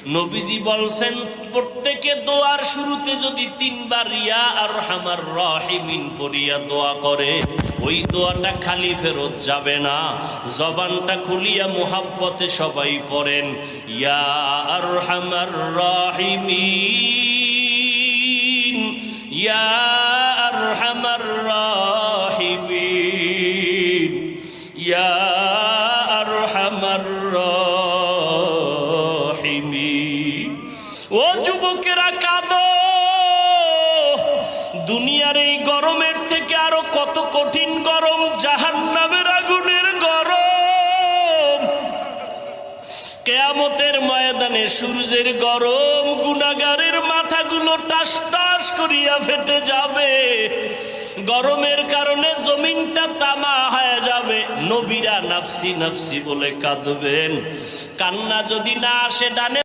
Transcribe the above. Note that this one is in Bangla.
নবীজি বলছেন প্রত্যেকে দোয়ার শুরুতে যদি 3 বার ইয়া আরহামার রাহিমিন পড়িয়া দোয়া করে, ওই দোয়াটা খালি ফেরত যাবে না। জবানটা খুলিয়া মুহাব্বতে সবাই পড়েন, ইয়া আরহামার রাহিমিন, ইয়া আরহামার রাহিমিন, ইয়া আরহামার রাহিমিন। ও যুবকেরা কাঁদো, দুনিয়ার এই গরমের থেকে আরো কত কঠিন গরম, জাহান্নামের আগুনের গরম, কিয়ামতের ময়দানে সূর্যের গরম, গুনাহগারের মাথাগুলো টাস টাস করিয়া ফেটে যাবে। গরমের কারণে জমিনটা তামা হয়ে যাবে। নবীরা নাফসি নাফসি বলে কাঁদবেন। কান্না যদি না আসে ডানে